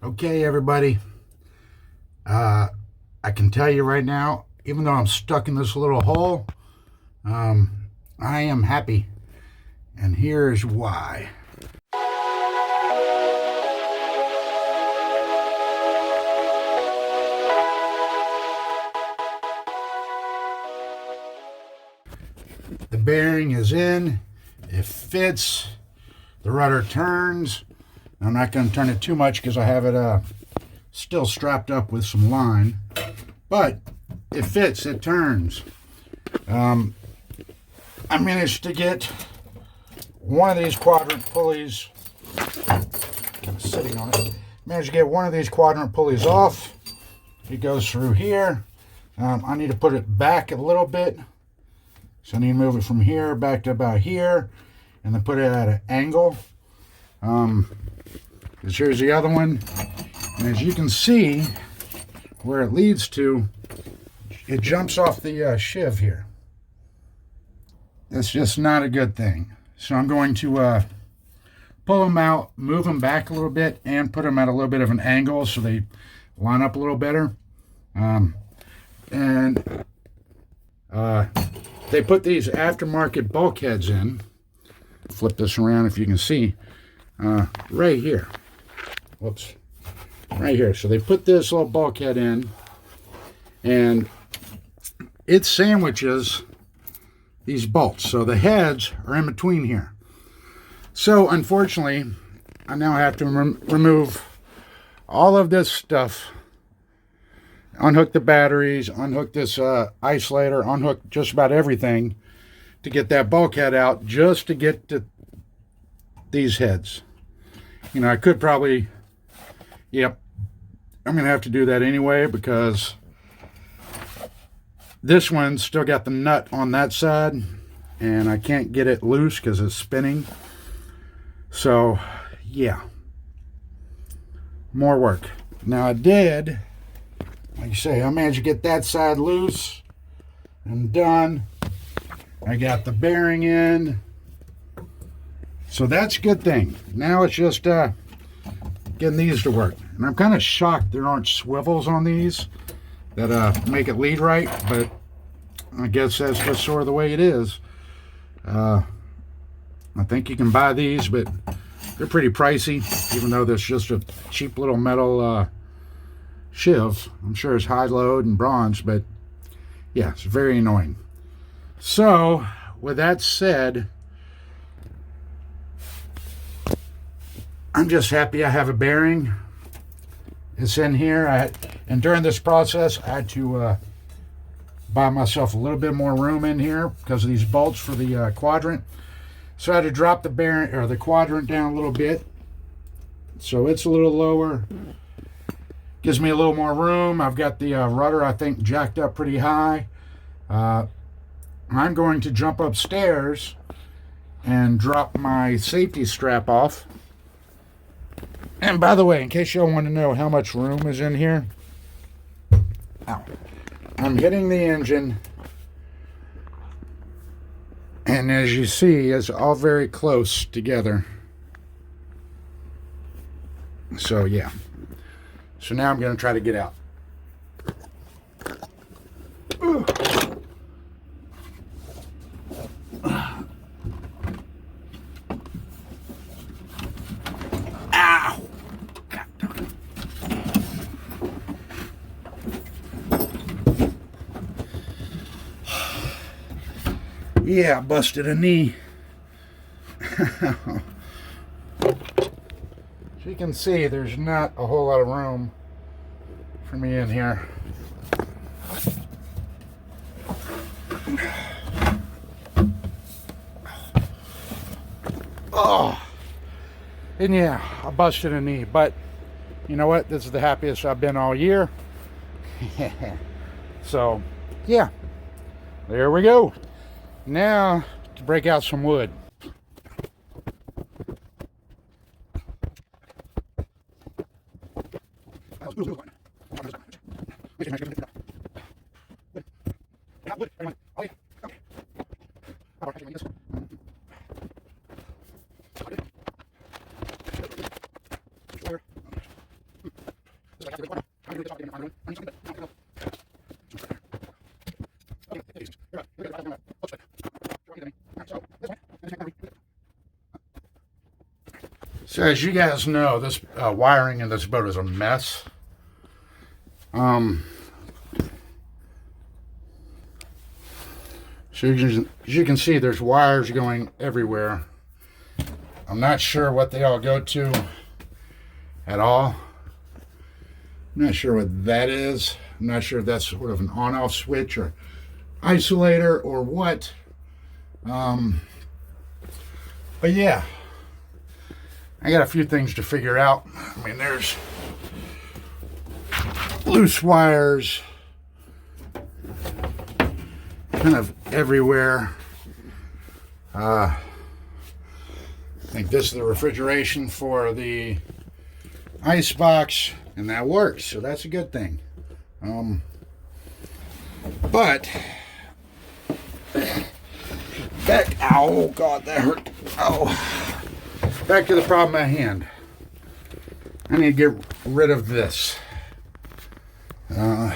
Okay, everybody. I can tell you right now, even though I'm stuck in this little hole, I am happy. And here's why. The bearing is in. It fits. The rudder turns. I'm not going to turn it too much because I have it still strapped up with some line. But it fits. It turns. I managed to get one of these quadrant pulleys, kind of sitting on it, managed to get one of these quadrant pulleys off. It goes through here. I need to put it back a little bit. So I need to move it from here back to about here and then put it at an angle. Because here's the other one. And as you can see, where it leads to, it jumps off the sheave here. That's just not a good thing. So I'm going to pull them out, move them back a little bit, and put them at a little bit of an angle so they line up a little better. They put these aftermarket bulkheads in. Flip this around if you can see. Right here. Whoops. Right here. So they put this little bulkhead in, and it sandwiches these bolts. So the heads are in between here. So unfortunately, I now have to remove all of this stuff. Unhook the batteries, unhook this isolator, unhook just about everything to get that bulkhead out, just to get to these heads. You know, I could probably, yep, I'm going to have to do that anyway because this one's still got the nut on that side and I can't get it loose because it's spinning. So, yeah, more work. Now I did, like I say, I managed to get that side loose and done. I got the bearing in. So that's a good thing. Now it's just getting these to work. And I'm kind of shocked there aren't swivels on these that make it lead right, but I guess that's just sort of the way it is. I think you can buy these, but they're pretty pricey, even though there's just a cheap little metal sheave. I'm sure it's high load and bronze, but yeah, it's very annoying. So with that said, I'm just happy I have a bearing. It's in here. And during this process, I had to buy myself a little bit more room in here because of these bolts for the quadrant. So I had to drop the bearing or the quadrant down a little bit, so it's a little lower. Gives me a little more room. I've got the rudder, I think, jacked up pretty high. I'm going to jump upstairs and drop my safety strap off. And by the way, in case y'all want to know how much room is in here, ow, I'm hitting the engine, and as you see, it's all very close together. So yeah. So now I'm going to try to get out. Ow! God darn it. Yeah, I busted a knee. As you can see, there's not a whole lot of room for me in here. Oh, and yeah, I busted a knee, but you know what? This is the happiest I've been all year. So, yeah, there we go. Now to break out some wood. So as you guys know, this wiring in this boat is a mess. So as you can see, there's wires going everywhere. I'm not sure what they all go to at all. I'm not sure what that is. I'm not sure if that's sort of an on-off switch or isolator or what. But yeah, I got a few things to figure out. I mean, there's loose wires kind of everywhere. I think this is the refrigeration for the ice box, and that works, so that's a good thing. But back, oh god, that hurt. Oh, back to the problem at hand. I need to get rid of this. As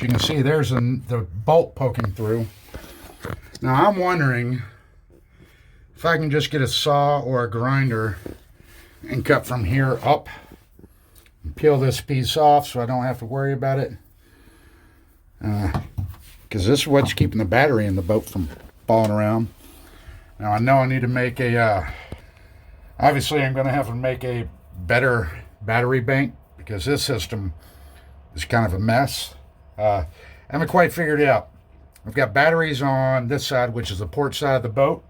you can see, there's the bolt poking through. Now I'm wondering if I can just get a saw or a grinder and cut from here up and peel this piece off so I don't have to worry about it. Because this is what's keeping the battery in the boat from falling around. Now I know I need to make a, obviously I'm going to have to make a better battery bank because this system is kind of a mess. I haven't quite figured it out. I've got batteries on this side, which is the port side of the boat.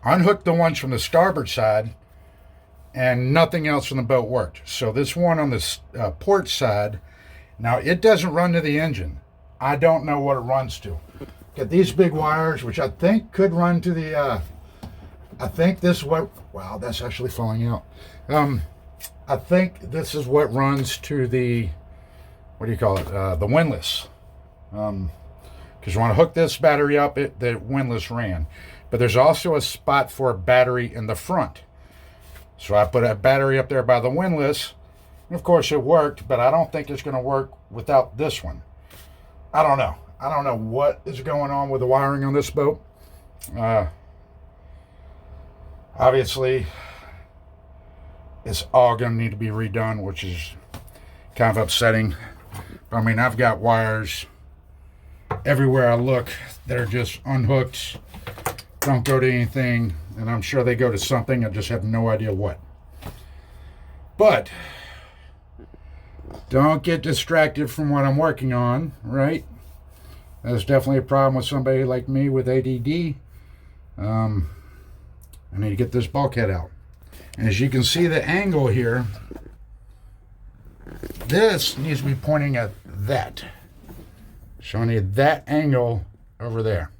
Unhooked the ones from the starboard side, and nothing else from the boat worked. So this one on the port side, now it doesn't run to the engine. I don't know what it runs to. Got these big wires, which I think could run to the, I think this is what, wow, that's actually falling out. I think this is what runs to the, what do you call it, the windlass. Because you want to hook this battery up, the windlass ran. But there's also a spot for a battery in the front. So I put a battery up there by the windlass. And of course it worked, but I don't think it's going to work without this one. I don't know. I don't know what is going on with the wiring on this boat. Obviously, it's all going to need to be redone, which is kind of upsetting. But I mean, I've got wires everywhere I look that are just unhooked, don't go to anything, and I'm sure they go to something. I just have no idea what. But don't get distracted from what I'm working on, right? That's definitely a problem with somebody like me with ADD. I need to get this bulkhead out. And as you can see the angle here, this needs to be pointing at that. So I need that angle over there.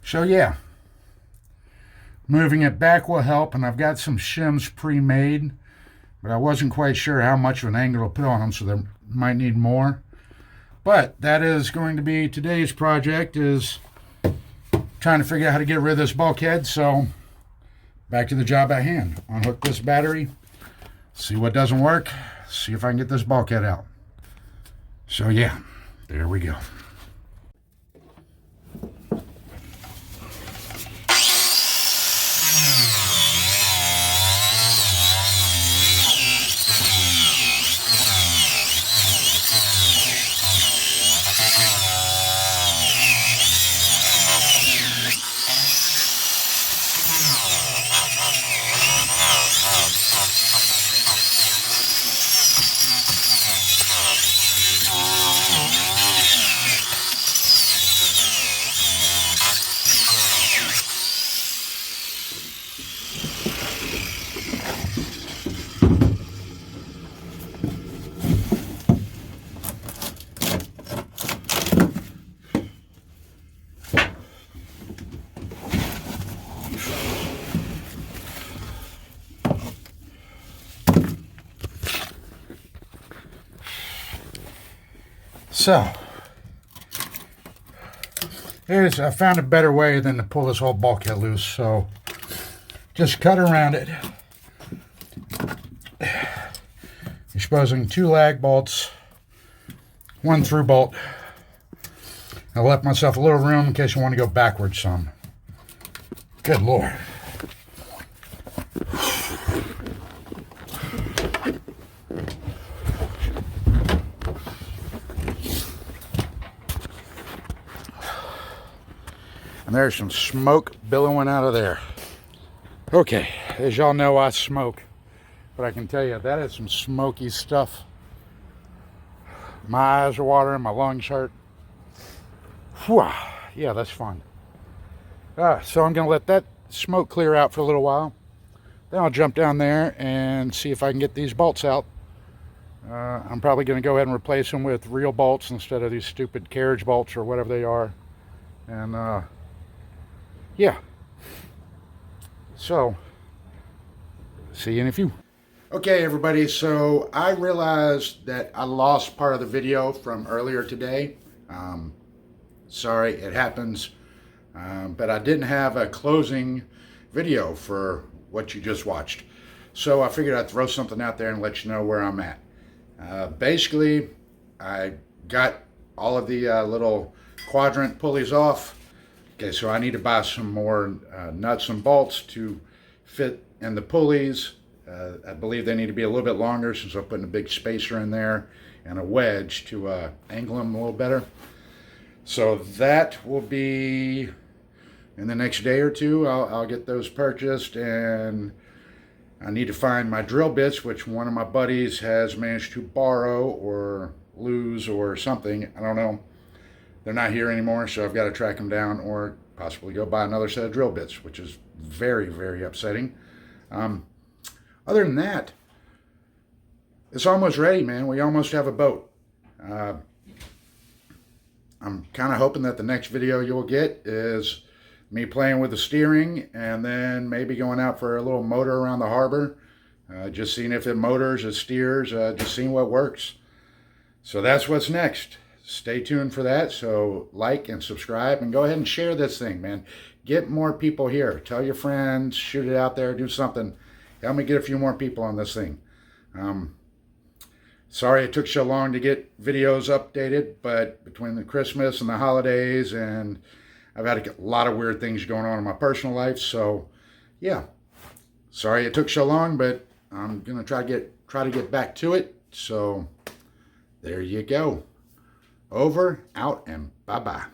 So yeah, moving it back will help, and I've got some shims pre-made, but I wasn't quite sure how much of an angle to put on them, so they might need more. But that is going to be today's project, is trying to figure out how to get rid of this bulkhead. So back to the job at hand. Unhook this battery, see what doesn't work, see if I can get this bulkhead out. So yeah, there we go. So, I found a better way than to pull this whole bulkhead loose. So, just cut around it, exposing 2 lag bolts, 1 through bolt. I left myself a little room in case you want to go backwards some. Good Lord. And there's some smoke billowing out of there. Okay, as y'all know, I smoke, but I can tell you that is some smoky stuff. My eyes are watering, my lungs hurt. Whew. Yeah, that's fun. So I'm going to let that smoke clear out for a little while. Then I'll jump down there and see if I can get these bolts out. I'm probably going to go ahead and replace them with real bolts instead of these stupid carriage bolts or whatever they are. And yeah. So, see you in a few. Okay, everybody, so I realized that I lost part of the video from earlier today. Sorry, it happens. But I didn't have a closing video for what you just watched. So I figured I'd throw something out there and let you know where I'm at. Basically, I got all of the little quadrant pulleys off. Okay, so I need to buy some more nuts and bolts to fit in the pulleys. I believe they need to be a little bit longer since I'm putting a big spacer in there and a wedge to angle them a little better. So that will be in the next day or two. I'll get those purchased, and I need to find my drill bits, which one of my buddies has managed to borrow or lose or something. I don't know. They're not here anymore, so I've got to track them down or possibly go buy another set of drill bits, which is very, very upsetting. Other than that, it's almost ready, man. We almost have a boat. I'm kind of hoping that the next video you'll get is me playing with the steering and then maybe going out for a little motor around the harbor. Just seeing if it motors, it steers, just seeing what works. So that's what's next. Stay tuned for that. So like and subscribe and go ahead and share this thing, man. Get more people here. Tell your friends, shoot it out there, do something. Help me get a few more people on this thing. Sorry it took so long to get videos updated, but between the Christmas and the holidays, and I've had a lot of weird things going on in my personal life. So yeah, sorry it took so long, but I'm gonna try to get back to it. So there you go. Over, out, and bye-bye.